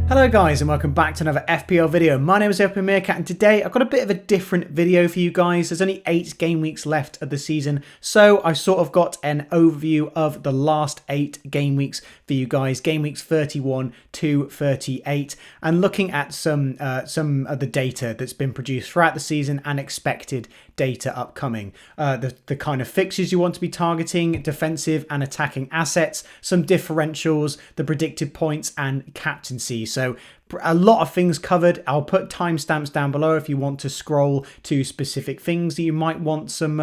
Hello guys and welcome back to another FPL video. My name is Open Meerkat and today I've got a bit of a different video for you guys. There's only 8 game weeks left of the season, so I sort of got an overview of the last 8 game weeks for you guys, game weeks 31 to 38, and looking at some of the data that's been produced throughout the season and expected data upcoming. The kind of fixtures you want to be targeting, defensive and attacking assets, some differentials, the predicted points and captaincy. So a lot of things covered. I'll put timestamps down below if you want to scroll to specific things that you might want some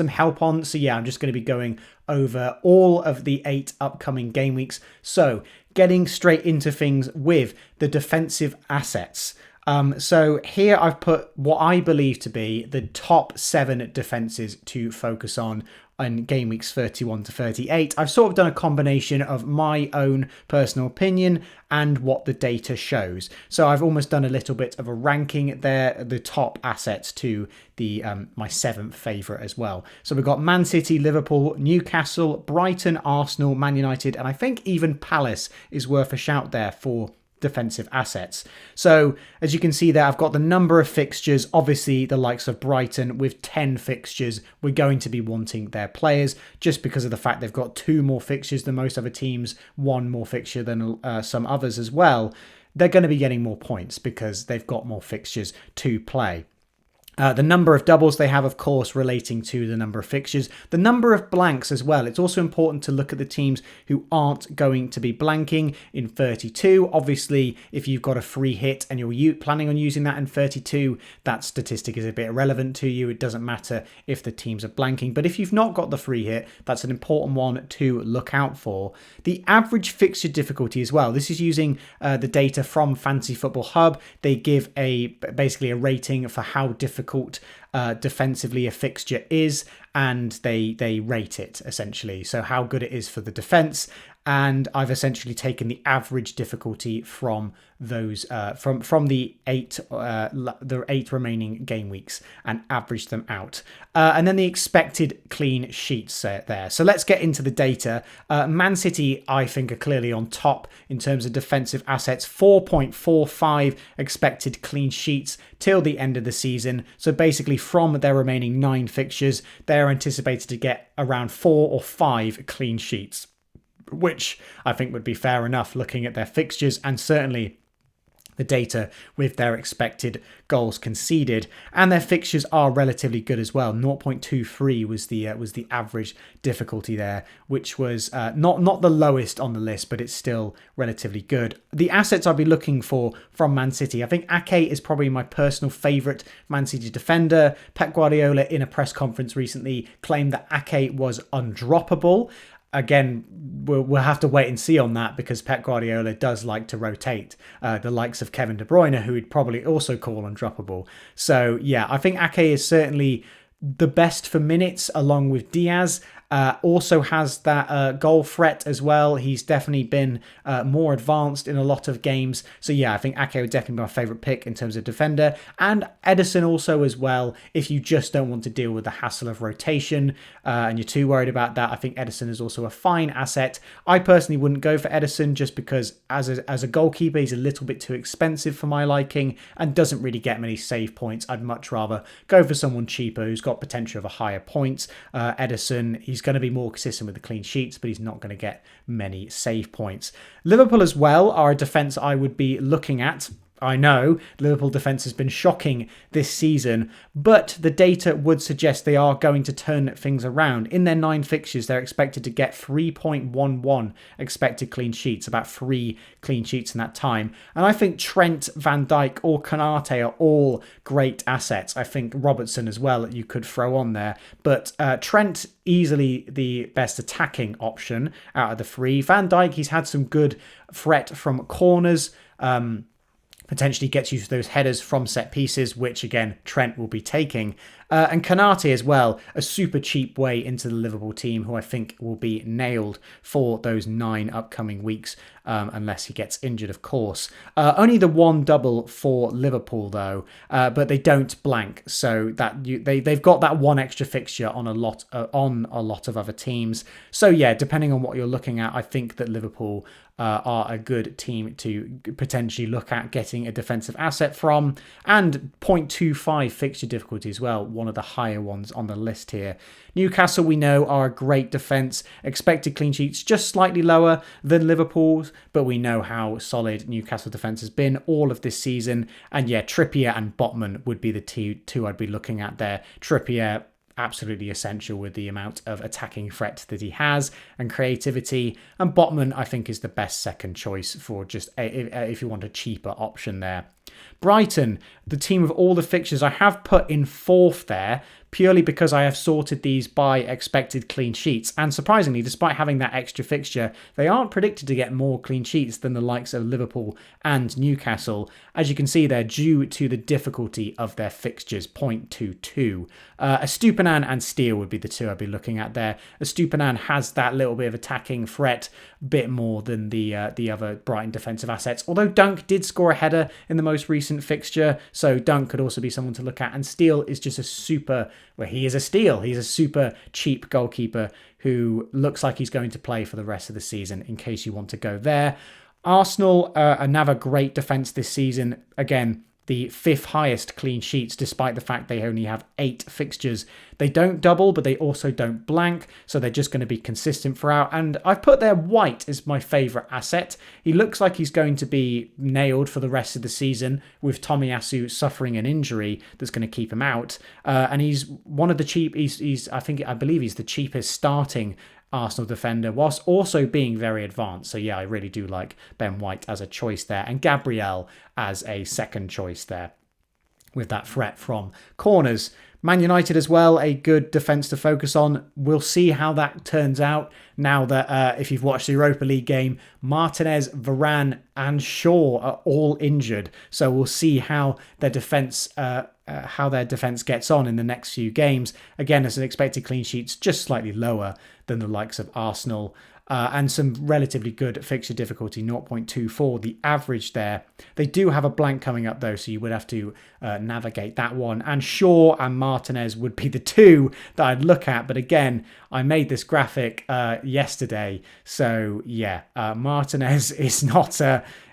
help on. So yeah, I'm just going to be going over all of the 8 upcoming game weeks. So getting straight into things with the defensive assets. So here I've put what I believe to be the top 7 defenses to focus on in game weeks 31 to 38. I've sort of done a combination of my own personal opinion and what the data shows. So I've almost done a little bit of a ranking there, the top assets to the my 7th favourite as well. So we've got Man City, Liverpool, Newcastle, Brighton, Arsenal, Man United, and I think even Palace is worth a shout there for defensive assets. So as you can see there, I've got the number of fixtures. Obviously the likes of Brighton with 10 fixtures, we're going to be wanting their players just because of the fact they've got 2 more fixtures than most other teams, 1 more fixture than some others as well. They're going to be getting more points because they've got more fixtures to play. The number of doubles they have, of course, relating to the number of fixtures. The number of blanks as well. It's also important to look at the teams who aren't going to be blanking in 32. Obviously, if you've got a free hit and you're planning on using that in 32, that statistic is a bit irrelevant to you. It doesn't matter if the teams are blanking. But if you've not got the free hit, that's an important one to look out for. The average fixture difficulty as well. This is using the data from Fantasy Football Hub. They give basically a rating for how difficult defensively a fixture is, and they rate it essentially, so how good it is for the defense. And I've essentially taken the average difficulty from those from the 8 remaining game weeks and averaged them out, and then the expected clean sheets there. So let's get into the data. Man City, I think, are clearly on top in terms of defensive assets. 4.45 expected clean sheets till the end of the season. So basically from their remaining 9 fixtures, they're anticipated to get around 4 or 5 clean sheets, which I think would be fair enough looking at their fixtures and certainly the data with their expected goals conceded. And their fixtures are relatively good as well. 0.23 was the average difficulty there, which was not the lowest on the list, but it's still relatively good. The assets I'll be looking for from Man City, I think Ake is probably my personal favourite Man City defender. Pep Guardiola in a press conference recently claimed that Ake was undroppable. Again, we'll have to wait and see on that because Pep Guardiola does like to rotate the likes of Kevin De Bruyne, who he'd probably also call undroppable. So yeah, I think Ake is certainly the best for minutes along with Diaz. Also has that goal threat as well. He's definitely been more advanced in a lot of games. So yeah, I think Ake would definitely be my favourite pick in terms of defender. And Ederson also as well, if you just don't want to deal with the hassle of rotation and you're too worried about that. I think Ederson is also a fine asset. I personally wouldn't go for Ederson just because as a goalkeeper, he's a little bit too expensive for my liking and doesn't really get many save points. I'd much rather go for someone cheaper who's got potential of a higher points. Ederson, he's going to be more consistent with the clean sheets, but he's not going to get many save points. Liverpool as well are a defence I would be looking at. I know Liverpool defence has been shocking this season, but the data would suggest they are going to turn things around. In their 9 fixtures, they're expected to get 3.11 expected clean sheets, about 3 clean sheets in that time. And I think Trent, Van Dijk or Konate are all great assets. I think Robertson as well you could throw on there, but Trent easily the best attacking option out of the 3. Van Dijk, he's had some good threat from corners, potentially gets you those headers from set pieces, which again, Trent will be taking. And Kanate as well, a super cheap way into the Liverpool team, who I think will be nailed for those 9 upcoming weeks, unless he gets injured, of course. Only the 1 double for Liverpool, though, but they don't blank, so that they've got that 1 extra fixture on a lot of other teams. So yeah, depending on what you're looking at, I think that Liverpool are a good team to potentially look at getting a defensive asset from. And 0.25 fixture difficulty as well, one of the higher ones on the list here. Newcastle, we know, are a great defence. Expected clean sheets just slightly lower than Liverpool's, but we know how solid Newcastle defence has been all of this season. And yeah, Trippier and Botman would be the two I'd be looking at there. Trippier, absolutely essential with the amount of attacking threat that he has and creativity. And Botman, I think, is the best second choice for just if you want a cheaper option there. Brighton, the team with all the fixtures, I have put in 4th there purely because I have sorted these by expected clean sheets. And surprisingly, despite having that extra fixture, they aren't predicted to get more clean sheets than the likes of Liverpool and Newcastle. As you can see, they're due to the difficulty of their fixtures, 0.22. Estupiñán and Steele would be the 2 I'd be looking at there. Estupiñán has that little bit of attacking threat, bit more than the other Brighton defensive assets. Although Dunk did score a header in the most recent fixture, so Dunk could also be someone to look at. And Steele is just a super... Well, he is a steal. He's a super cheap goalkeeper who looks like he's going to play for the rest of the season, in case you want to go there. Arsenal, another great defence this season. Again, the 5th highest clean sheets, despite the fact they only have 8 fixtures. They don't double, but they also don't blank, so they're just going to be consistent throughout. And I've put there White as my favourite asset. He looks like he's going to be nailed for the rest of the season, with Tomiyasu suffering an injury that's going to keep him out. And he's one of the cheap. I believe he's the cheapest starting Arsenal defender, whilst also being very advanced. So yeah, I really do like Ben White as a choice there, and Gabriel as a second choice there, with that threat from corners. Man United as well, a good defence to focus on. We'll see how that turns out now that if you've watched the Europa League game, Martinez, Varane and Shaw are all injured. So we'll see how their defence gets on in the next few games. Again, as an expected clean sheets, just slightly lower than the likes of Arsenal. And some relatively good fixture difficulty, 0.24, the average there. They do have a blank coming up though, so you would have to navigate that one. And Shaw and Martinez would be the 2 that I'd look at. But again, I made this graphic yesterday, so yeah, Martinez is not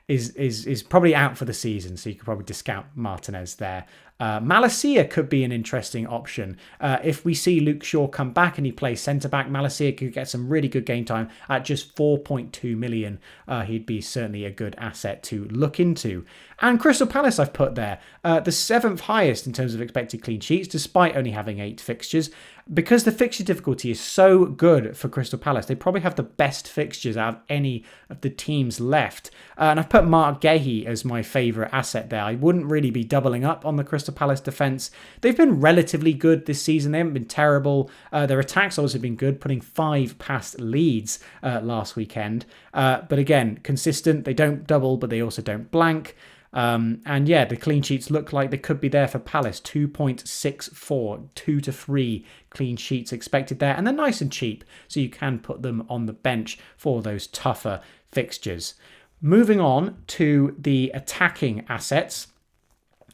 is probably out for the season, so you could probably discount Martinez there. Malacia could be an interesting option. If we see Luke Shaw come back and he plays centre-back, Malacia could get some really good game time at just 4.2 million. He'd be certainly a good asset to look into. And Crystal Palace I've put there, the 7th highest in terms of expected clean sheets, despite only having 8 fixtures. Because the fixture difficulty is so good for Crystal Palace, they probably have the best fixtures out of any of the teams left. And I've put Mark Gahey as my favourite asset there. I wouldn't really be doubling up on the Crystal Palace defence. They've been relatively good this season. They haven't been terrible. Their attack's also been good, putting 5 past Leeds last weekend. But again, consistent. They don't double, but they also don't blank. And yeah, the clean sheets look like they could be there for Palace. 2.64, 2 to 3 clean sheets expected there. And they're nice and cheap, so you can put them on the bench for those tougher fixtures. Moving on to the attacking assets.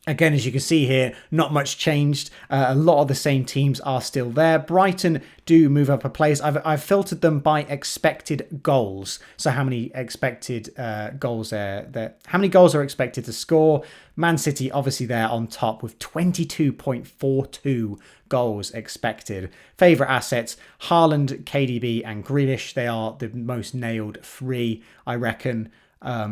Again, as you can see here, not much changed. A lot of the same teams are still there. Brighton do move up a place. I've filtered them by expected goals. So how many expected goals how many goals are expected to score? Man City obviously there on top with 22.42 goals expected. Favourite assets, Haaland, KDB and Grealish. They are the most nailed 3, I reckon.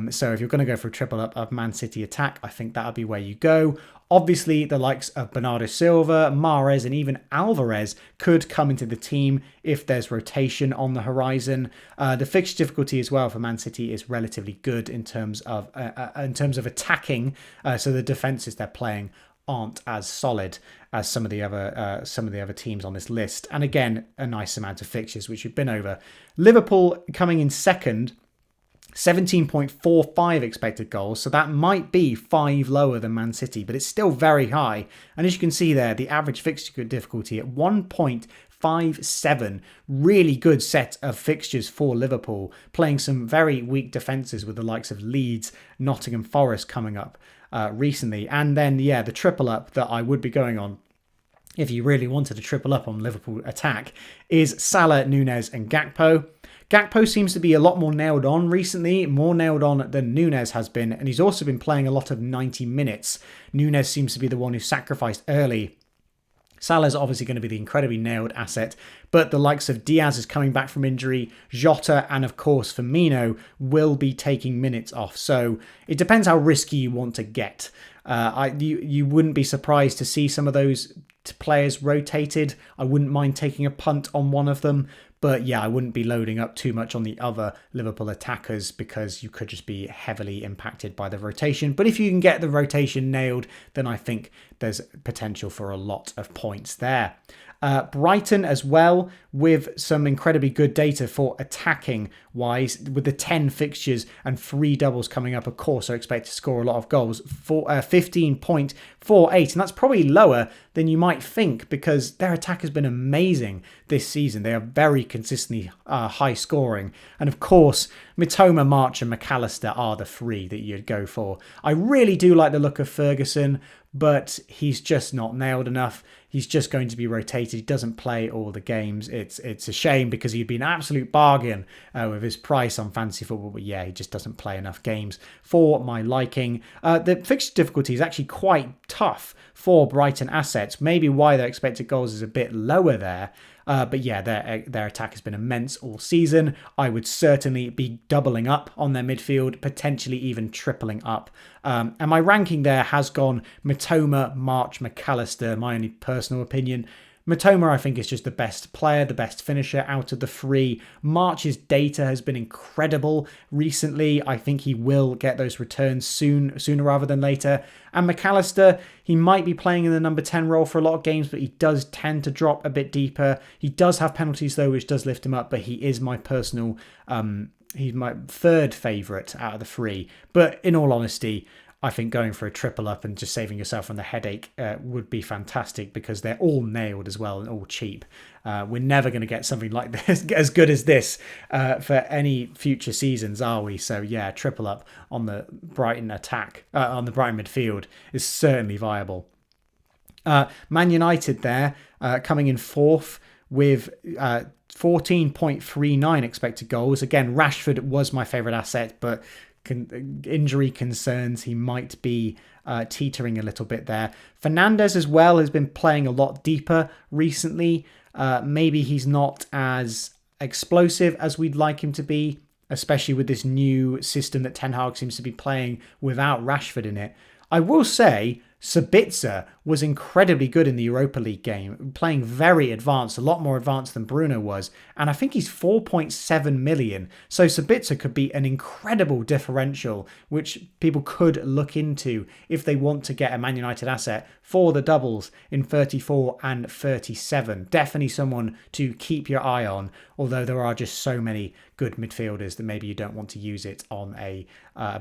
So if you're going to go for a triple up of Man City attack, I think that'll be where you go. Obviously, the likes of Bernardo Silva, Mahrez and even Alvarez could come into the team if there's rotation on the horizon. The fixture difficulty as well for Man City is relatively good in terms of attacking. So the defences they're playing aren't as solid as some of the other teams on this list. And again, a nice amount of fixtures which we've been over. Liverpool coming in second. 17.45 expected goals, so that might be 5 lower than Man City, but it's still very high. And as you can see there, the average fixture difficulty at 1.57, really good set of fixtures for Liverpool, playing some very weak defences with the likes of Leeds, Nottingham Forest coming up recently. And then, yeah, the triple up that I would be going on, if you really wanted to triple up on Liverpool attack, is Salah, Nunez and Gakpo. Gakpo seems to be a lot more nailed on recently, more nailed on than Nunez has been, and he's also been playing a lot of 90 minutes. Nunez seems to be the one who sacrificed early. Salah's obviously going to be the incredibly nailed asset, but the likes of Diaz is coming back from injury, Jota and of course Firmino will be taking minutes off. So it depends how risky you want to get. You wouldn't be surprised to see some of those players rotated. I wouldn't mind taking a punt on one of them. But yeah, I wouldn't be loading up too much on the other Liverpool attackers because you could just be heavily impacted by the rotation. But if you can get the rotation nailed, then I think there's potential for a lot of points there. Brighton as well, with some incredibly good data for attacking wise, with the 10 fixtures and 3 doubles coming up, of course, I expect to score a lot of goals, for 15.48, and that's probably lower than you might think because their attack has been amazing this season. They are very consistently high scoring, and of course Mitoma, March and McAllister are the 3 that you'd go for. I really do like the look of Ferguson, but he's just not nailed enough. He's just going to be rotated. He doesn't play all the games. It's a shame because he'd be an absolute bargain with his price on fantasy football. But yeah, he just doesn't play enough games for my liking. The fixture difficulty is actually quite tough for Brighton assets. Maybe why their expected goals is a bit lower there. But yeah, their attack has been immense all season. I would certainly be doubling up on their midfield, potentially even tripling up. And my ranking there has gone Mitoma, March, McAllister, my only personal opinion. Mitoma, I think, is just the best player, the best finisher out of the 3. March's data has been incredible recently. I think he will get those returns sooner rather than later. And McAllister, he might be playing in the number 10 role for a lot of games, but he does tend to drop a bit deeper. He does have penalties, though, which does lift him up, but he is my personal... he's my 3rd favourite out of the 3. But in all honesty, I think going for a triple up and just saving yourself from the headache would be fantastic because they're all nailed as well and all cheap. We're never going to get something like this, as good as this for any future seasons, are we? So yeah, triple up on the Brighton attack, on the Brighton midfield is certainly viable. Man United there coming in 4th with 14.39 expected goals. Again, Rashford was my favourite asset, but injury concerns, he might be teetering a little bit there. Fernandes as well has been playing a lot deeper recently. Maybe he's not as explosive as we'd like him to be, especially with this new system that Ten Hag seems to be playing without Rashford in it. I will say Sabitzer was incredibly good in the Europa League game, playing very advanced, a lot more advanced than Bruno was, and I think he's 4.7 million. So Sabitzer could be an incredible differential, which people could look into if they want to get a Man United asset for the doubles in 34 and 37. Definitely someone to keep your eye on, although there are just so many good midfielders that maybe you don't want to use it on a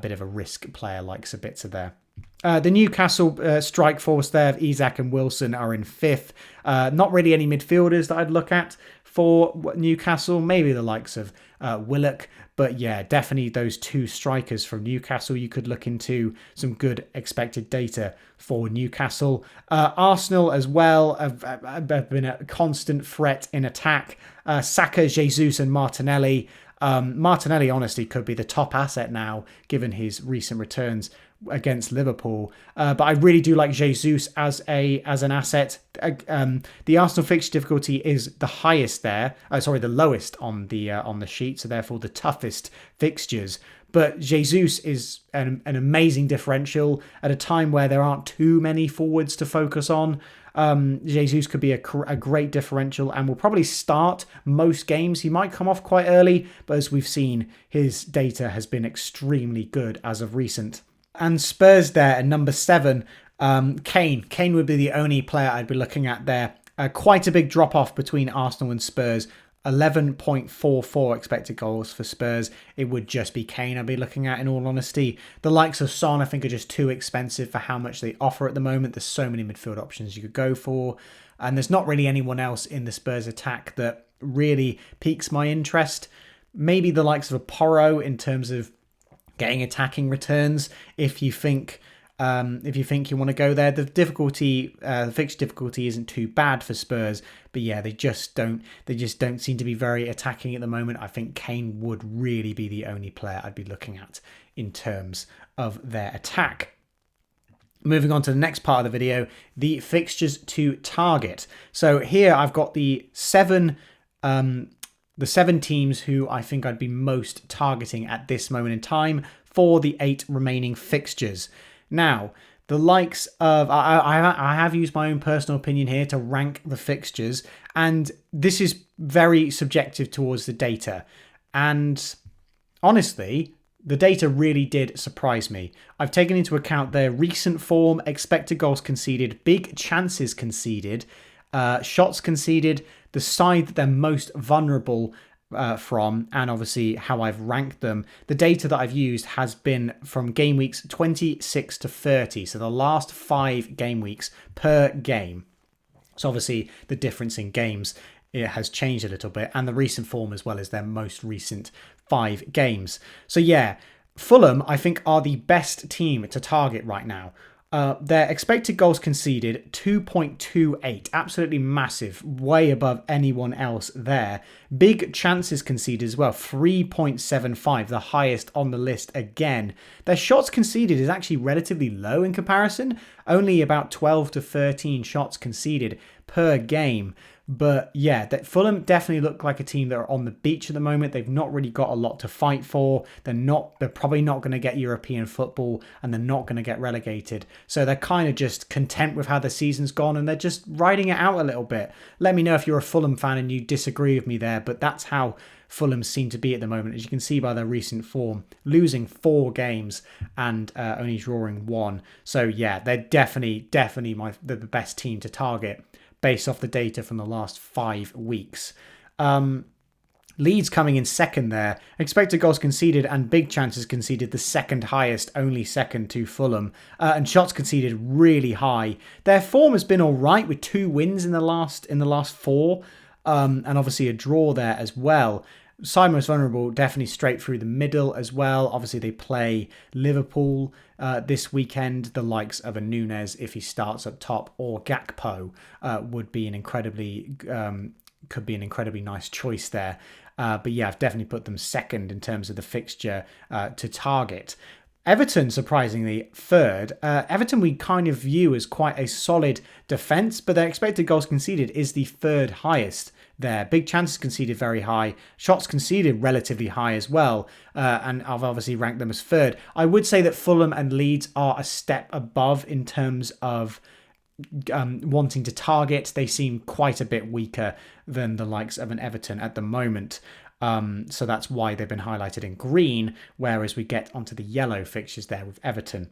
bit of a risk player like Sabitzer there. The Newcastle strike force there of Isak and Wilson are in 5th. Not really any midfielders that I'd look at for Newcastle. Maybe the likes of Willock. But yeah, definitely those 2 strikers from Newcastle you could look into. Some good expected data for Newcastle. Arsenal as well have been a constant threat in attack. Saka, Jesus and Martinelli. Martinelli honestly could be the top asset now given his recent returns against Liverpool, but I really do like Jesus as an asset. The Arsenal fixture difficulty is the highest there. The lowest on the sheet, so therefore the toughest fixtures. But Jesus is an amazing differential at a time where there aren't too many forwards to focus on. Jesus could be a great differential and will probably start most games. He might come off quite early, but as we've seen, his data has been extremely good as of recent. And Spurs there at number 7, Kane. Kane would be the only player I'd be looking at there. Quite a big drop-off between Arsenal and Spurs. 11.44 expected goals for Spurs. It would just be Kane I'd be looking at, in all honesty. The likes of Son, I think, are just too expensive for how much they offer at the moment. There's so many midfield options you could go for. And there's not really anyone else in the Spurs attack that really piques my interest. Maybe the likes of a Porro in terms of getting attacking returns, if you think you want to go there. The fixture difficulty isn't too bad for Spurs, but yeah, they just don't seem to be very attacking at the moment. I think Kane would really be the only player I'd be looking at in terms of their attack. Moving on to the next part of the video, the fixtures to target. So here I've got the seven teams who I think I'd be most targeting at this moment in time for the 8 remaining fixtures. Now, the likes of... I have used my own personal opinion here to rank the fixtures, and this is very subjective towards the data. And honestly, the data really did surprise me. I've taken into account their recent form, expected goals conceded, big chances conceded, shots conceded, the side that they're most vulnerable from, and obviously how I've ranked them. The data that I've used has been from game weeks 26 to 30, so the last 5 game weeks per game. So obviously the difference in games, it has changed a little bit, and the recent form as well as their most recent 5 games. So yeah, Fulham I think are the best team to target right now. Their expected goals conceded, 2.28, absolutely massive, way above anyone else there. Big chances conceded as well, 3.75, the highest on the list again. Their shots conceded is actually relatively low in comparison, only about 12 to 13 shots conceded per game. But yeah, that Fulham definitely look like a team that are on the beach at the moment. They've not really got a lot to fight for. They're probably not going to get European football, and they're not going to get relegated. So they're kind of just content with how the season's gone, and they're just riding it out a little bit. Let me know if you're a Fulham fan and you disagree with me there, but that's how Fulham seem to be at the moment, as you can see by their recent form, losing 4 games and only drawing 1. So yeah, they're definitely the best team to target based off the data from the last 5 weeks. Leeds coming in second there. Expected goals conceded and big chances conceded, the second highest, only second to Fulham. And shots conceded really high. Their form has been all right with 2 wins in the last 4, and obviously a draw there as well. Side most vulnerable, definitely straight through the middle as well. Obviously, they play Liverpool this weekend. The likes of a Nunes, if he starts up top, or Gakpo would be could be an incredibly nice choice there. But yeah, I've definitely put them second in terms of the fixture to target. Everton, surprisingly, third. Everton we kind of view as quite a solid defence, but their expected goals conceded is the 3rd highest there. Big chances conceded very high. Shots conceded relatively high as well. And I've obviously ranked them as 3rd. I would say that Fulham and Leeds are a step above in terms of wanting to target. They seem quite a bit weaker than the likes of an Everton at the moment. So that's why they've been highlighted in green, whereas we get onto the yellow fixtures there with Everton.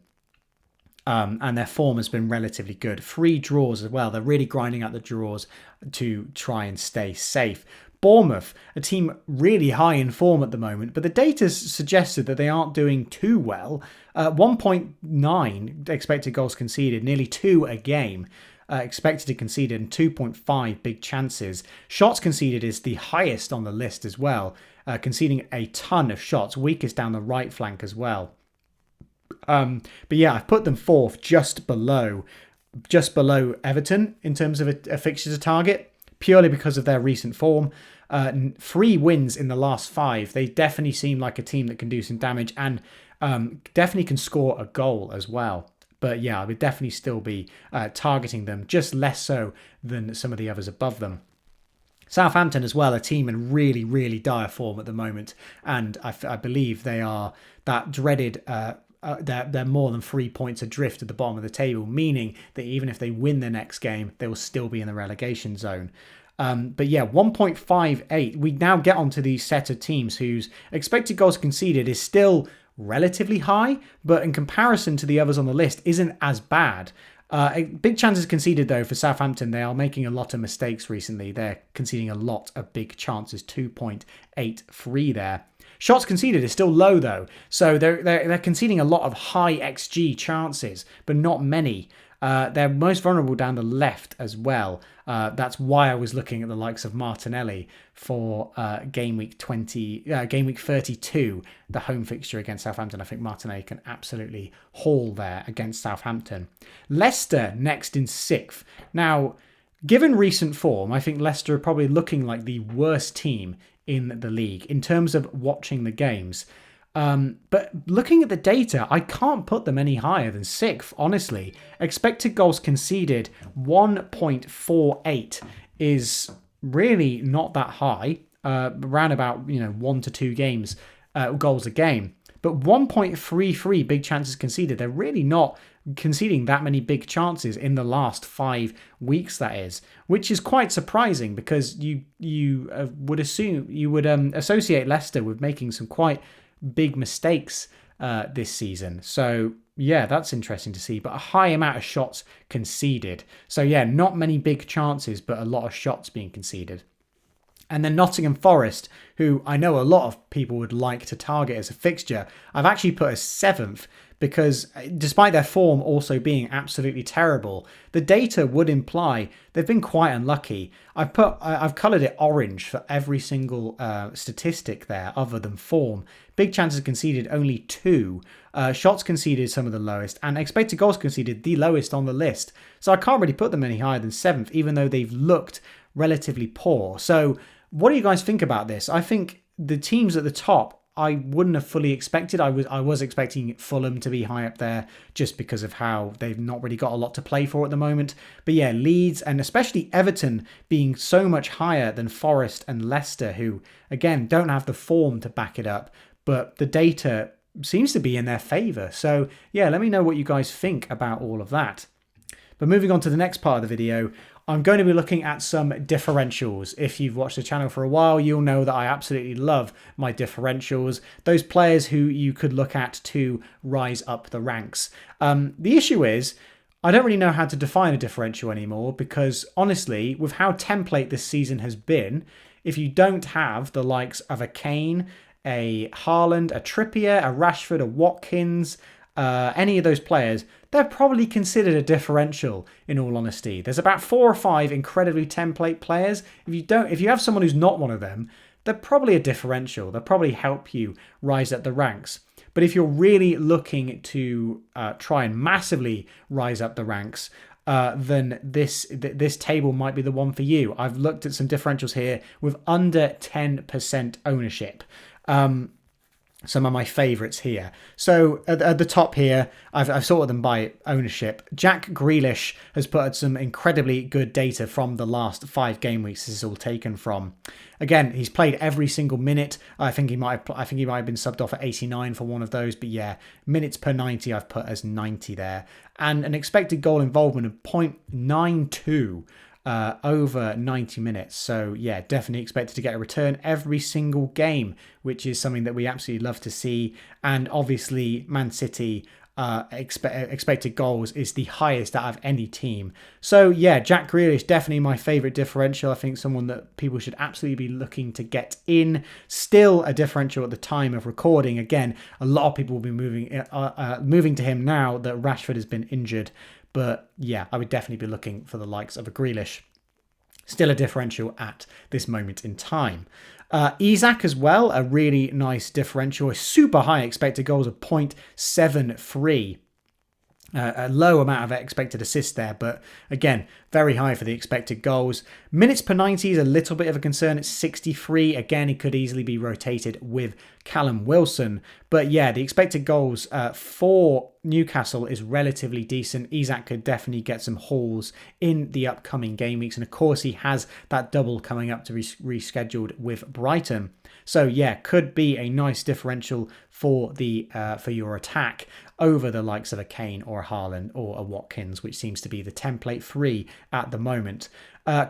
And their form has been relatively good. 3 draws as well. They're really grinding out the draws to try and stay safe. Bournemouth, a team really high in form at the moment, but the data suggested that they aren't doing too well. 1.9 expected goals conceded, nearly 2 a game. Expected to concede and 2.5 big chances. Shots conceded is the highest on the list as well, conceding a ton of shots, weakest down the right flank as well. But yeah, I've put them 4th, just below Everton in terms of a fixture to target, purely because of their recent form. 3 wins in the last 5. They definitely seem like a team that can do some damage and definitely can score a goal as well. But yeah, I would definitely still be targeting them, just less so than some of the others above them. Southampton as well, a team in really, really dire form at the moment. And I believe they are that dreaded... they're more than 3 points adrift at the bottom of the table, meaning that even if they win their next game, they will still be in the relegation zone. But yeah, 1.58. We now get onto the set of teams whose expected goals conceded is still relatively high, but in comparison to the others on the list isn't as bad. Big chances conceded, though, for Southampton. They are making a lot of mistakes recently. They're conceding a lot of big chances, 2.83 there. Shots conceded is still low, though. So they're conceding a lot of high XG chances, but not many. They're most vulnerable down the left as well. That's why I was looking at the likes of Martinelli for game week 32, the home fixture against Southampton. I think Martinelli can absolutely haul there against Southampton. Leicester next in 6th. Now, given recent form, I think Leicester are probably looking like the worst team in the league in terms of watching the games. But looking at the data, I can't put them any higher than 6th, honestly. Expected goals conceded 1.48 is really not that high, around about 1 to 2 goals a game. But 1.33 big chances conceded. They're really not conceding that many big chances in the last 5 weeks, that is, which is quite surprising because you would associate Leicester with making some quite big mistakes this season. So yeah, that's interesting to see, but a high amount of shots conceded. So yeah, not many big chances, but a lot of shots being conceded. And then Nottingham Forest, who I know a lot of people would like to target as a fixture, I've actually put as 7th because despite their form also being absolutely terrible, the data would imply they've been quite unlucky. I've coloured it orange for every single statistic there other than form. Big chances conceded, only 2. Shots conceded, some of the lowest, and expected goals conceded, the lowest on the list. So I can't really put them any higher than 7th, even though they've looked relatively poor. So what do you guys think about this? I think the teams at the top, I wouldn't have fully expected. I was expecting Fulham to be high up there just because of how they've not really got a lot to play for at the moment. But yeah, Leeds and especially Everton being so much higher than Forest and Leicester, who again don't have the form to back it up, but the data seems to be in their favour. So yeah, let me know what you guys think about all of that. But moving on to the next part of the video, I'm going to be looking at some differentials. If you've watched the channel for a while, you'll know that I absolutely love my differentials. Those players who you could look at to rise up the ranks. The issue is, I don't really know how to define a differential anymore because honestly, with how template this season has been, if you don't have the likes of a Kane, a Haaland, a Trippier, a Rashford, a Watkins, any of those players, they're probably considered a differential in all honesty. There's about 4 or 5 incredibly template players. If you have someone who's not one of them, they're probably a differential. They'll probably help you rise up the ranks. But if you're really looking to try and massively rise up the ranks, then this table might be the one for you. I've looked at some differentials here with under 10% ownership. Some of my favourites here. So at the top here, I've sorted them by ownership. Jack Grealish has put out some incredibly good data from the last 5 game weeks. This is all taken from. Again, he's played every single minute. I think he might have been subbed off at 89 for one of those. But yeah, minutes per 90 I've put as 90 there, and an expected goal involvement of 0.92. Over 90 minutes. So yeah, definitely expected to get a return every single game, which is something that we absolutely love to see. And obviously Man City expected goals is the highest out of any team. So yeah, Jack Grealish, definitely my favourite differential. I think someone that people should absolutely be looking to get in. Still a differential at the time of recording. Again, a lot of people will be moving to him now that Rashford has been injured. But yeah, I would definitely be looking for the likes of a Grealish. Still a differential at this moment in time. Isak as well, a really nice differential. A super high expected goals of 0.73. A low amount of expected assists there, but again, very high for the expected goals. Minutes per 90 is a little bit of a concern. It's 63. Again, he could easily be rotated with Callum Wilson. But yeah, the expected goals for Newcastle is relatively decent. Isak could definitely get some hauls in the upcoming game weeks. And of course, he has that double coming up to be rescheduled with Brighton. So yeah, could be a nice differential for your attack over the likes of a Kane or a Haaland or a Watkins, which seems to be the template 3 at the moment.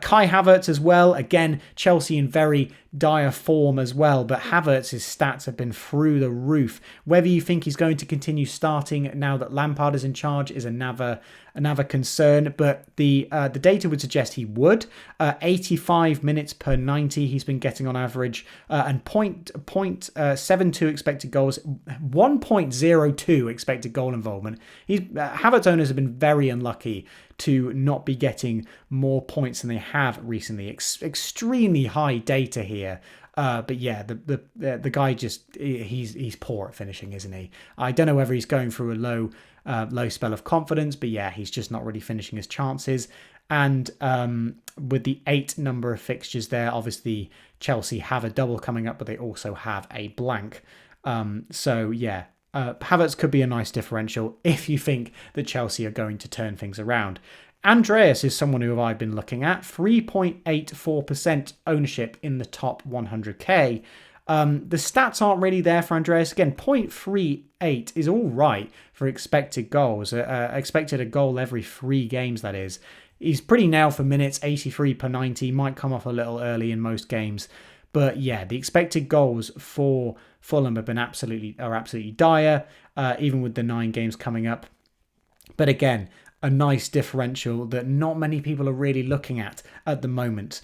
Kai Havertz as well. Again, Chelsea in very dire form as well, but Havertz's stats have been through the roof. Whether you think he's going to continue starting now that Lampard is in charge is another concern, but the data would suggest he would. 85 minutes per 90 he's been getting on average, and 0.72 expected goals, 1.02 expected goal involvement. Havertz owners have been very unlucky to not be getting more points than they have recently. Extremely high data here. But yeah, the guy just, he's poor at finishing, isn't he? I don't know whether he's going through a low spell of confidence, but yeah, he's just not really finishing his chances. And with the 8 number of fixtures there, obviously Chelsea have a double coming up, but they also have a blank. So yeah, Havertz could be a nice differential if you think that Chelsea are going to turn things around. Andreas is someone who I've been looking at. 3.84% ownership in the top 100k. The stats aren't really there for Andreas. Again, 0.38 is all right for expected goals. Expected a goal every 3 games, that is. He's pretty nailed for minutes, 83 per 90. Might come off a little early in most games. But yeah, the expected goals for Fulham have been absolutely dire, even with the 9 games coming up. But again, a nice differential that not many people are really looking at the moment.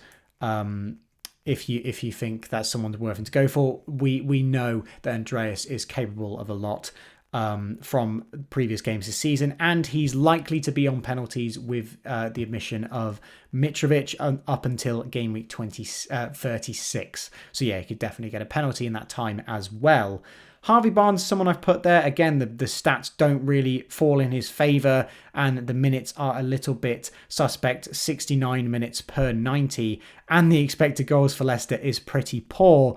If you think that's someone worth to go for, we know that Andreas is capable of a lot from previous games this season, and he's likely to be on penalties with the admission of Mitrovic up until game week 36. So yeah, he could definitely get a penalty in that time as well. Harvey Barnes, someone I've put there. Again, the stats don't really fall in his favour, and the minutes are a little bit suspect, 69 minutes per 90, and the expected goals for Leicester is pretty poor,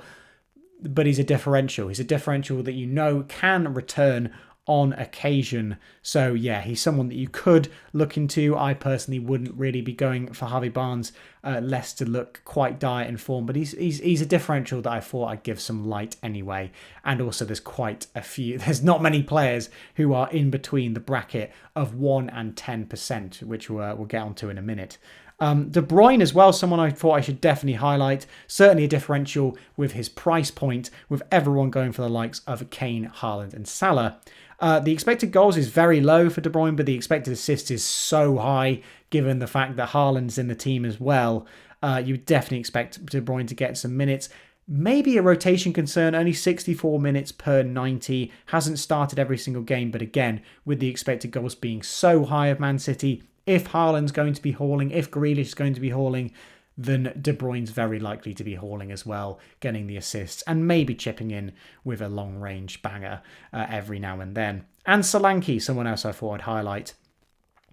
but he's a differential. He's a differential that you know can return on occasion. So yeah, he's someone that you could look into. I personally wouldn't really be going for Harvey Barnes. Leicester look quite dire in form, but he's a differential that I thought I'd give some light anyway. And also there's not many players who are in between the bracket of 1 and 10%, which we'll get onto in a minute. De Bruyne as well, someone I thought I should definitely highlight. Certainly a differential with his price point, with everyone going for the likes of Kane, Haaland and Salah. The expected goals is very low for De Bruyne, but the expected assists is so high, given the fact that Haaland's in the team as well. You would definitely expect De Bruyne to get some minutes. Maybe a rotation concern, only 64 minutes per 90. Hasn't started every single game, but again, with the expected goals being so high of Man City, if Haaland's going to be hauling, if Grealish is going to be hauling, then De Bruyne's very likely to be hauling as well, getting the assists and maybe chipping in with a long-range banger every now and then. And Solanke, someone else I thought I'd highlight.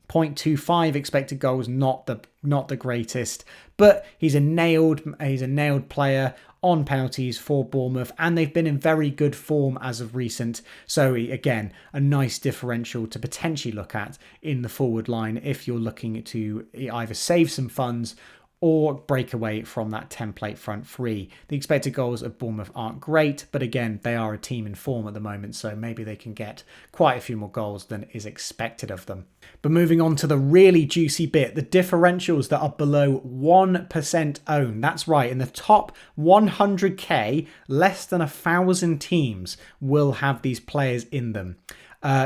0.25 expected goals, not the greatest, but he's a nailed player on penalties for Bournemouth, and they've been in very good form as of recent. So again, a nice differential to potentially look at in the forward line if you're looking to either save some funds or break away from that template front three. The expected goals of Bournemouth aren't great, but again, they are a team in form at the moment, so maybe they can get quite a few more goals than is expected of them. But moving on to the really juicy bit, the differentials that are below 1% owned. That's right, in the top 100k, less than 1,000 teams will have these players in them.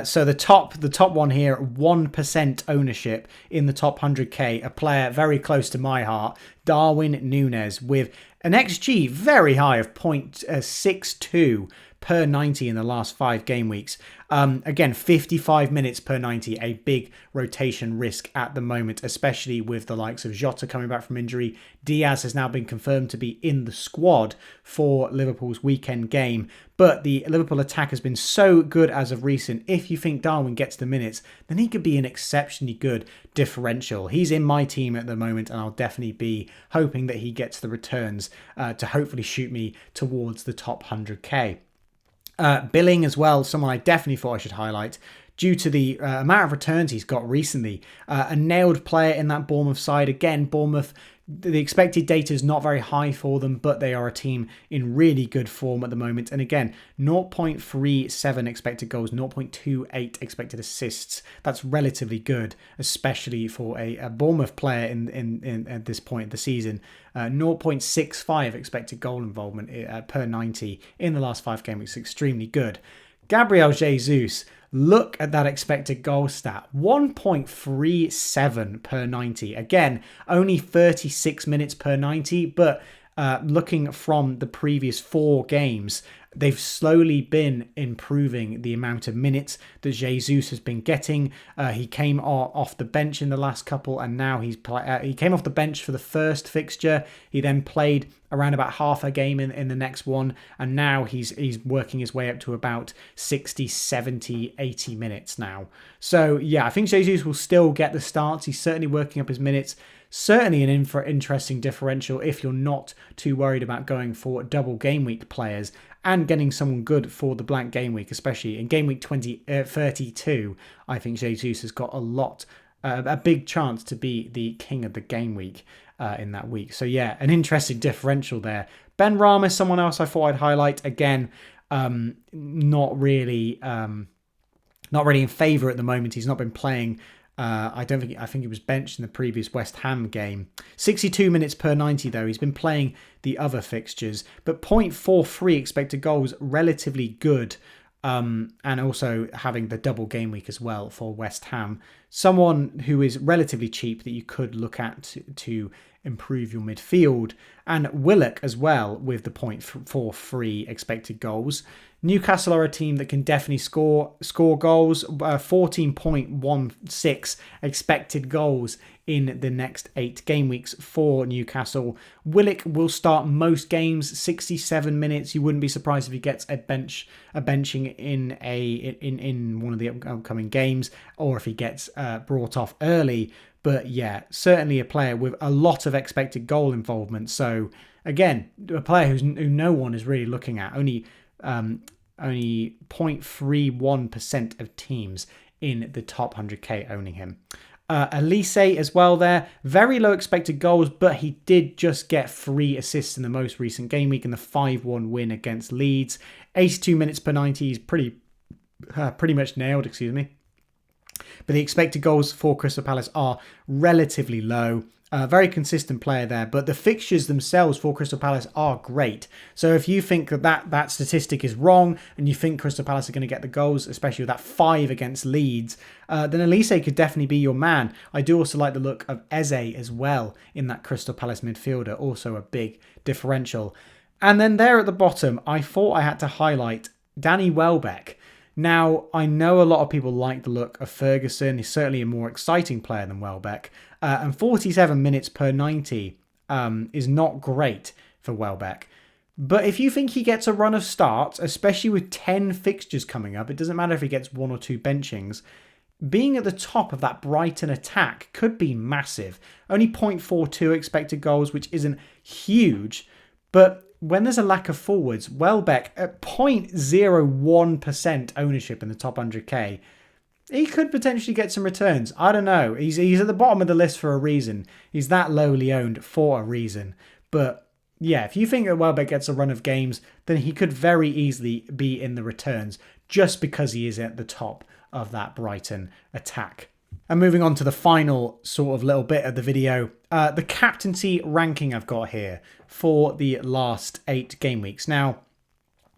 So the top one here, 1% ownership in the top 100k, a player very close to my heart, Darwin Núñez, with an XG very high of 0.62 per 90 in the last 5 game weeks. Again, 55 minutes per 90, a big rotation risk at the moment, especially with the likes of Jota coming back from injury. Diaz has now been confirmed to be in the squad for Liverpool's weekend game, but the Liverpool attack has been so good as of recent. If you think Darwin gets the minutes, then he could be an exceptionally good differential. He's in my team at the moment, and I'll definitely be hoping that he gets the returns to hopefully shoot me towards the top 100k. Billing as well, someone I definitely thought I should highlight due to the amount of returns he's got recently. A nailed player in that Bournemouth side. Again, Bournemouth the expected data is not very high for them, but they are a team in really good form at the moment. And again, 0.37 expected goals, 0.28 expected assists. That's relatively good, especially for a Bournemouth player in at this point of the season. 0.65 expected goal involvement per 90 in the last 5 games. Extremely good. Gabriel Jesus, look at that expected goal stat. 1.37 per 90. Again, only 36 minutes per 90, but looking from the previous 4 games, they've slowly been improving the amount of minutes that Jesus has been getting. He came off the bench in the last couple, and now he came off the bench for the first fixture. He then played around about half a game in the next one, and now he's working his way up to about 60, 70, 80 minutes now. So yeah, I think Jesus will still get the starts. He's certainly working up his minutes. Certainly an interesting differential if you're not too worried about going for double game week players and getting someone good for the blank game week, especially in game week 32. I think Jesus has got a big chance to be the king of the game week in that week. So yeah, an interesting differential there. Ben Rama, someone else I thought I'd highlight. Again, not really in favour at the moment. He's not been playing. I think he was benched in the previous West Ham game. 62 minutes per 90 though. He's been playing the other fixtures, but 0.43 expected goals, relatively good. And also having the double game week as well for West Ham. Someone who is relatively cheap that you could look at to improve your midfield. And Willock as well with the 0.43 expected goals. Newcastle are a team that can definitely score goals. 14.16 expected goals in the next 8 game weeks for Newcastle. Willock will start most games, 67 minutes. You wouldn't be surprised if he gets a benching in one of the upcoming games, or if he gets brought off early. But yeah, certainly a player with a lot of expected goal involvement. So again, a player who no one is really looking at. Only 0.31% of teams in the top 100k owning him. Elise as well there. Very low expected goals, but he did just get 3 assists in the most recent game week in the 5-1 win against Leeds. 82 minutes per 90 is pretty much nailed, But the expected goals for Crystal Palace are relatively low. Very consistent player there, but the fixtures themselves for Crystal Palace are great. So if you think that statistic is wrong and you think Crystal Palace are going to get the goals, especially with that 5 against Leeds, then Elise could definitely be your man. I do also like the look of Eze as well in that Crystal Palace midfielder, also a big differential. And then there at the bottom, I thought I had to highlight Danny Welbeck. Now, I know a lot of people like the look of Ferguson. He's certainly a more exciting player than Welbeck. And 47 minutes per 90 is not great for Welbeck. But if you think he gets a run of starts, especially with 10 fixtures coming up, it doesn't matter if he gets 1 or 2 benchings, being at the top of that Brighton attack could be massive. Only 0.42 expected goals, which isn't huge, but when there's a lack of forwards, Welbeck at 0.01% ownership in the top 100k, he could potentially get some returns. I don't know. He's at the bottom of the list for a reason. He's that lowly owned for a reason. But yeah, if you think that Welbeck gets a run of games, then he could very easily be in the returns just because he is at the top of that Brighton attack. And moving on to the final sort of little bit of the video, the captaincy ranking I've got here for the last 8 game weeks. Now,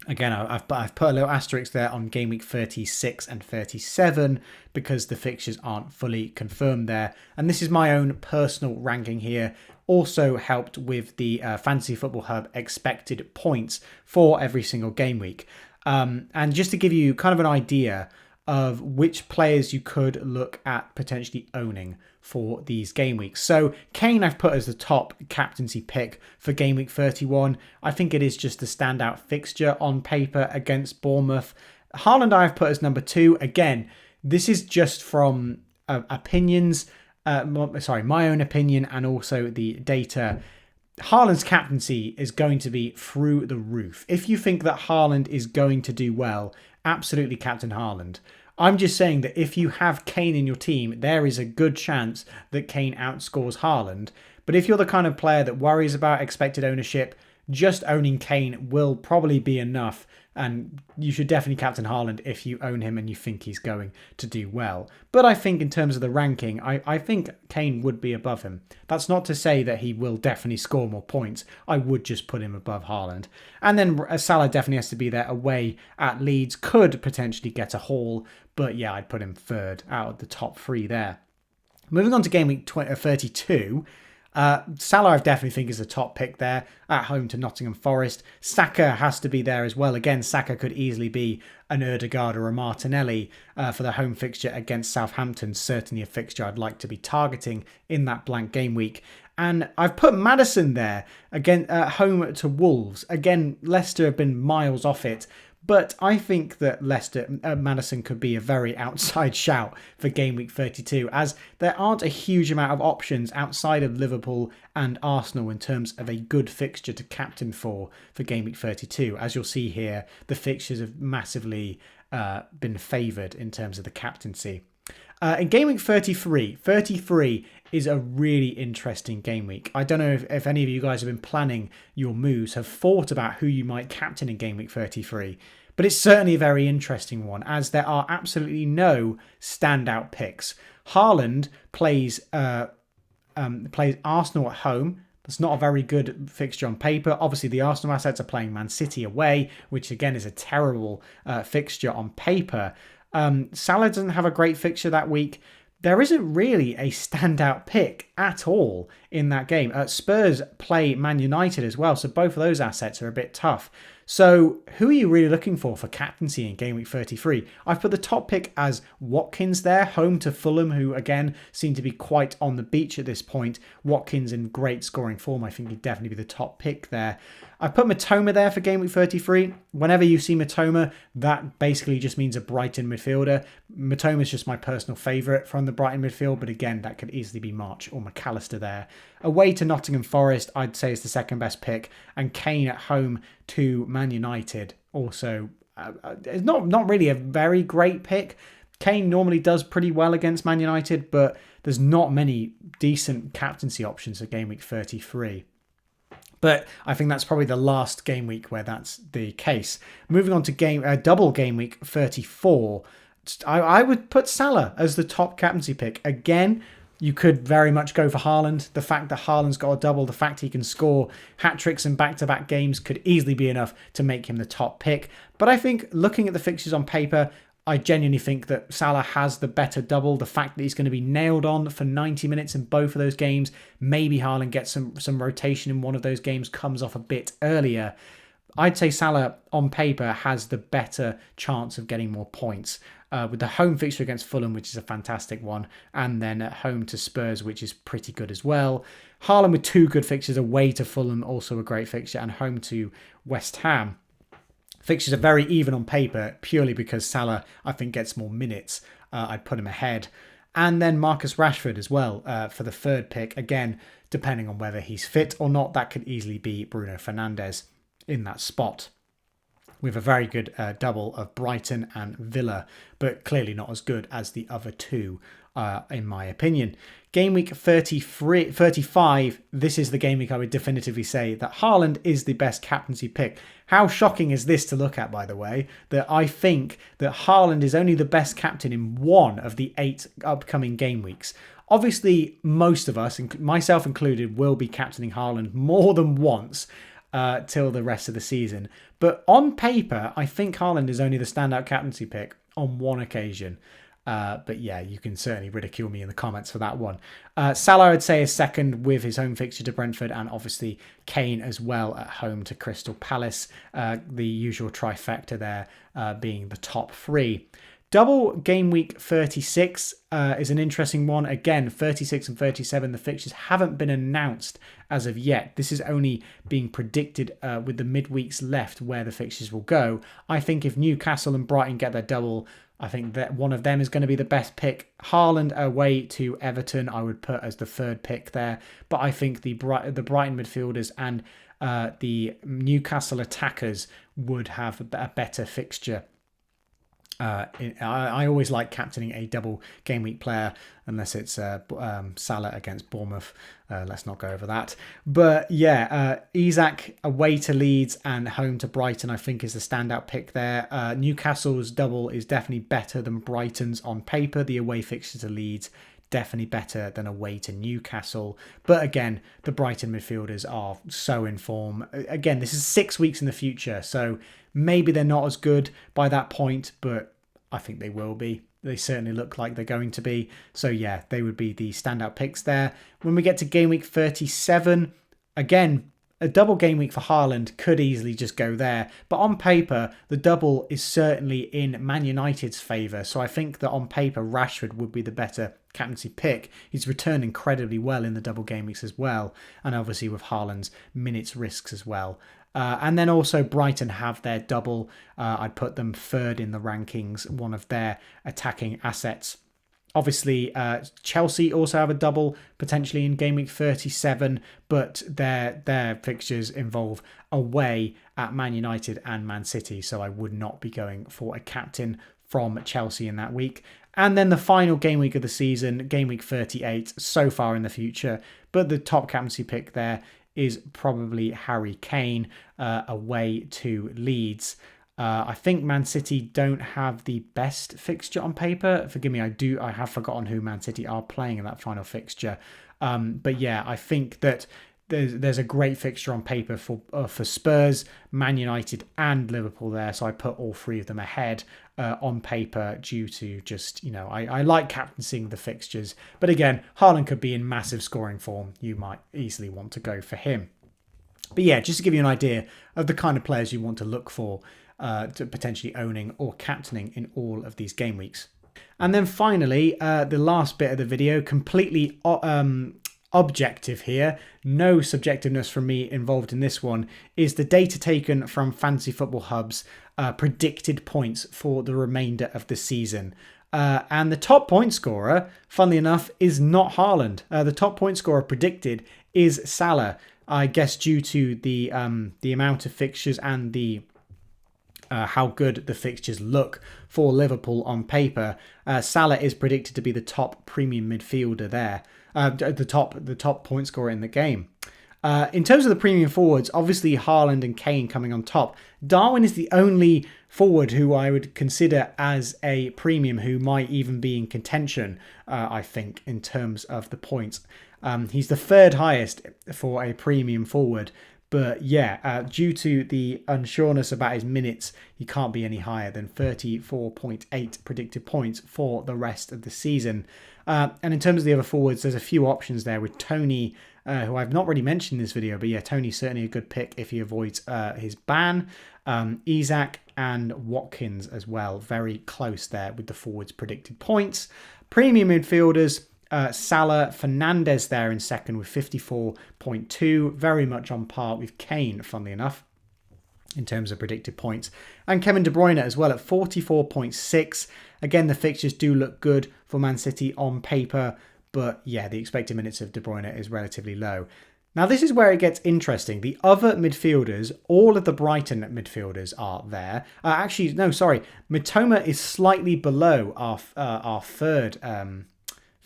again, I've put a little asterisk there on game week 36 and 37 because the fixtures aren't fully confirmed there. And this is my own personal ranking here. Also helped with the Fantasy Football Hub expected points for every single game week. And just to give you kind of an idea of which players you could look at potentially owning for these game weeks. So Kane I've put as the top captaincy pick for game week 31. I think it is just a standout fixture on paper against Bournemouth. Haaland I've put as number 2. Again, this is just from opinions, my own opinion and also the data. Haaland's captaincy is going to be through the roof. If you think that Haaland is going to do well, absolutely captain Haaland. I'm just saying that if you have Kane in your team, there is a good chance that Kane outscores Haaland. But if you're the kind of player that worries about expected ownership, just owning Kane will probably be enough, and you should definitely captain Haaland if you own him and you think he's going to do well. But I think in terms of the ranking, I think Kane would be above him. That's not to say that he will definitely score more points. I would just put him above Haaland. And then Salah definitely has to be there away at Leeds, could potentially get a haul, but yeah, I'd put him third out of the top three there. Moving on to game week 32, Salah I definitely think is the top pick there at home to Nottingham Forest. Saka has to be there as well. Again, Saka could easily be an Ødegaard or a Martinelli for the home fixture against Southampton. Certainly a fixture I'd like to be targeting in that blank game week. And I've put Maddison there again at home to Wolves. Again, Leicester have been miles off it. But I think that Maddison could be a very outside shout for game week 32, as there aren't a huge amount of options outside of Liverpool and Arsenal in terms of a good fixture to captain for game week 32. As you'll see here, the fixtures have massively been favoured in terms of the captaincy. In game week 33 is a really interesting game week. I don't know if any of you guys have been planning your moves, have thought about who you might captain in game week 33, but it's certainly a very interesting one as there are absolutely no standout picks. Haaland plays Arsenal at home. That's not a very good fixture on paper. Obviously, the Arsenal assets are playing Man City away, which again is a terrible fixture on paper. Salah doesn't have a great fixture that week. There isn't really a standout pick at all in that game. Spurs play Man United as well, so both of those assets are a bit tough. So who are you really looking for captaincy in game week 33? I've put the top pick as Watkins there, home to Fulham, who again seem to be quite on the beach at this point. Watkins in great scoring form. I think he'd definitely be the top pick there. I put Matoma there for game week 33. Whenever you see Matoma, that basically just means a Brighton midfielder. Matoma is just my personal favourite from the Brighton midfield, but again, that could easily be March or McAllister there. Away to Nottingham Forest, I'd say is the second best pick, and Kane at home to Man United. Also, it's not really a very great pick. Kane normally does pretty well against Man United, but there's not many decent captaincy options for game week 33. But I think that's probably the last game week where that's the case. Moving on to double game week 34, I would put Salah as the top captaincy pick. Again, you could very much go for Haaland. The fact that Haaland's got a double, the fact he can score hat-tricks in back-to-back games could easily be enough to make him the top pick. But I think looking at the fixtures on paper, I genuinely think that Salah has the better double. The fact that he's going to be nailed on for 90 minutes in both of those games, maybe Haaland gets some rotation in one of those games, comes off a bit earlier. I'd say Salah on paper has the better chance of getting more points. With the home fixture against Fulham, which is a fantastic one, and then at home to Spurs, which is pretty good as well. Haaland with two good fixtures, away to Fulham, also a great fixture, and home to West Ham. Fixtures are very even on paper, purely because Salah, I think, gets more minutes. I'd put him ahead. And then Marcus Rashford as well for the third pick. Again, depending on whether he's fit or not, that could easily be Bruno Fernandes in that spot. With a very good double of Brighton and Villa, but clearly not as good as the other two, in my opinion. Game week 35, this is the game week I would definitively say that Haaland is the best captaincy pick. How shocking is this to look at, by the way, that I think that Haaland is only the best captain in one of the 8 upcoming game weeks. Obviously, most of us, myself included, will be captaining Haaland more than once till the rest of the season. But on paper, I think Haaland is only the standout captaincy pick on one occasion. But yeah, you can certainly ridicule me in the comments for that one. Salah, I would say, is second with his home fixture to Brentford, and obviously Kane as well at home to Crystal Palace. The usual trifecta there being the top 3. Double game week 36 is an interesting one. Again, 36 and 37, the fixtures haven't been announced as of yet. This is only being predicted with the midweeks left where the fixtures will go. I think if Newcastle and Brighton get their double, I think that one of them is going to be the best pick. Haaland away to Everton, I would put as the third pick there. But I think the Brighton midfielders and the Newcastle attackers would have a better fixture I always like captaining a double game week player unless it's Salah against Bournemouth. Let's not go over that. But yeah, Isak away to Leeds and home to Brighton I think is the standout pick there. Newcastle's double is definitely better than Brighton's on paper. The away fixture to Leeds definitely better than away to Newcastle. But again, the Brighton midfielders are so in form. Again, this is 6 weeks in the future, so maybe they're not as good by that point, but I think they will be. They certainly look like they're going to be. So yeah, they would be the standout picks there. When we get to game week 37, again, a double game week for Haaland could easily just go there. But on paper, the double is certainly in Man United's favour. So I think that on paper, Rashford would be the better captaincy pick. He's returned incredibly well in the double game weeks as well. And obviously with Haaland's minutes risks as well. And then also Brighton have their double. I'd put them third in the rankings, one of their attacking assets. Obviously, Chelsea also have a double potentially in game week 37, but their fixtures involve away at Man United and Man City, so I would not be going for a captain from Chelsea in that week. And then the final game week of the season, game week 38, so far in the future, but the top captaincy pick there is probably Harry Kane away to Leeds. I think Man City don't have the best fixture on paper. Forgive me, I have forgotten who Man City are playing in that final fixture. But yeah, I think that there's a great fixture on paper for Spurs, Man United and Liverpool there. So I put all three of them ahead on paper due to just, I like captaining the fixtures. But again, Haaland could be in massive scoring form. You might easily want to go for him. But yeah, just to give you an idea of the kind of players you want to look for to potentially owning or captaining in all of these game weeks. And then finally, the last bit of the video, completely objective here, no subjectiveness from me involved in this one, is the data taken from Fantasy Football Hub's predicted points for the remainder of the season. And the top point scorer, funnily enough, is not Haaland. The top point scorer predicted is Salah. I guess due to the amount of fixtures and the how good the fixtures look for Liverpool on paper. Salah is predicted to be the top premium midfielder there, the top point scorer in the game. In terms of the premium forwards, obviously Haaland and Kane coming on top. Darwin is the only forward who I would consider as a premium who might even be in contention, I think, in terms of the points. He's the third highest for a premium forward. But yeah, due to the unsureness about his minutes, he can't be any higher than 34.8 predicted points for the rest of the season. And in terms of the other forwards, there's a few options there with Tony, who I've not really mentioned in this video. But yeah, Tony's certainly a good pick if he avoids his ban. Isak and Watkins as well. Very close there with the forwards' predicted points. Premium midfielders. Salah, Fernandes there in second with 54.2, very much on par with Kane, funnily enough, in terms of predicted points. And Kevin De Bruyne as well at 44.6. Again, the fixtures do look good for Man City on paper, but yeah, the expected minutes of De Bruyne is relatively low. Now, this is where it gets interesting. The other midfielders, all of the Brighton midfielders are there. Actually, no, sorry. Mitoma is slightly below our third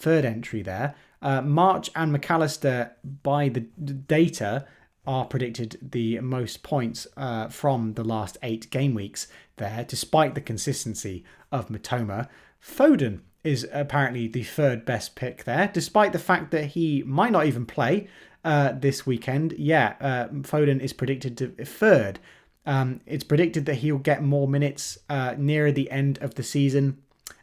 entry there. March and McAllister, by the data, are predicted the most points from the last 8 game weeks there, despite the consistency of Mitoma. Foden is apparently the third best pick there, despite the fact that he might not even play this weekend. Yeah, Foden is predicted to third. It's predicted that he'll get more minutes nearer the end of the season,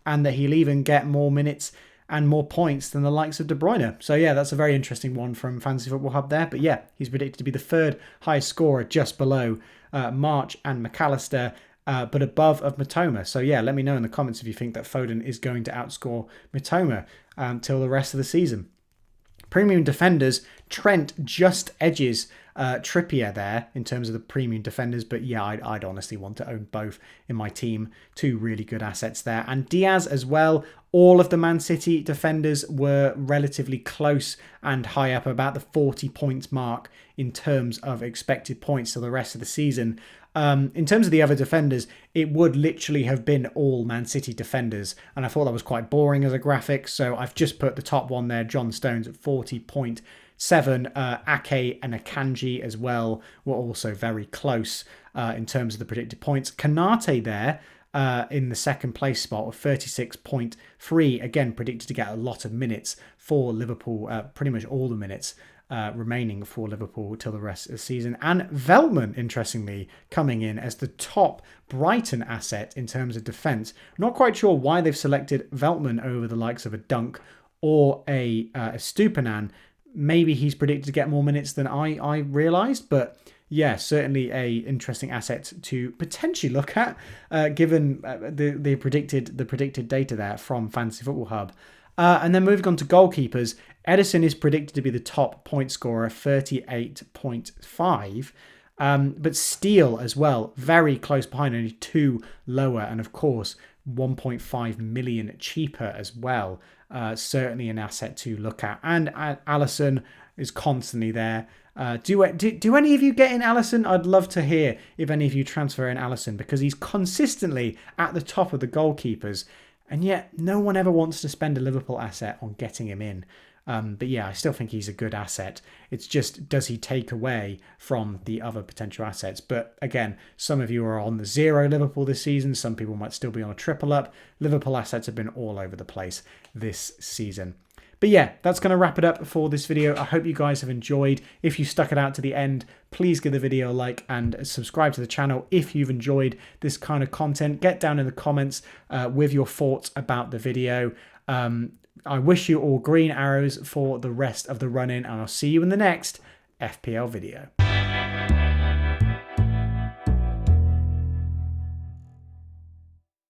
and that he'll even get more minutes and more points than the likes of De Bruyne. So yeah, that's a very interesting one from Fantasy Football Hub there. But yeah, he's predicted to be the third highest scorer, just below March and McAllister, but above of Mitoma. So yeah, let me know in the comments if you think that Foden is going to outscore Mitoma till the rest of the season. Premium defenders, Trent just edges Trippier there in terms of the premium defenders, but yeah, I'd honestly want to own both in my team. Two really good assets there. And Diaz as well. All of the Man City defenders were relatively close and high up, about the 40 points mark in terms of expected points for the rest of the season. In terms of the other defenders, it would literally have been all Man City defenders, and I thought that was quite boring as a graphic, so I've just put the top one there, John Stones at 40.7. Ake and Akanji as well were also very close in terms of the predicted points. Kanate there in the second place spot with 36.3, again predicted to get a lot of minutes for Liverpool, pretty much all the minutes remaining for Liverpool till the rest of the season. And Veltman, interestingly, coming in as the top Brighton asset in terms of defence. Not quite sure why they've selected Veltman over the likes of a Dunk or a Stupinan. Maybe he's predicted to get more minutes than I realised, but yeah, certainly a interesting asset to potentially look at, given the predicted data there from Fantasy Football Hub. And then moving on to goalkeepers, Edison is predicted to be the top point scorer, 38.5. But Steele as well, very close behind, only 2 lower, and of course 1.5 million cheaper as well. Certainly an asset to look at. And Alisson is constantly there. Do any of you get in Alisson? I'd love to hear if any of you transfer in Alisson, because he's consistently at the top of the goalkeepers, and yet no one ever wants to spend a Liverpool asset on getting him in. But yeah, I still think he's a good asset. It's just, does he take away from the other potential assets? But again, some of you are on the 0 Liverpool this season. Some people might still be on a triple up. Liverpool assets have been all over the place this season. But yeah, that's going to wrap it up for this video. I hope you guys have enjoyed. If you stuck it out to the end, please give the video a like and subscribe to the channel if you've enjoyed this kind of content. Get down in the comments with your thoughts about the video. I wish you all green arrows for the rest of the run-in, and I'll see you in the next FPL video.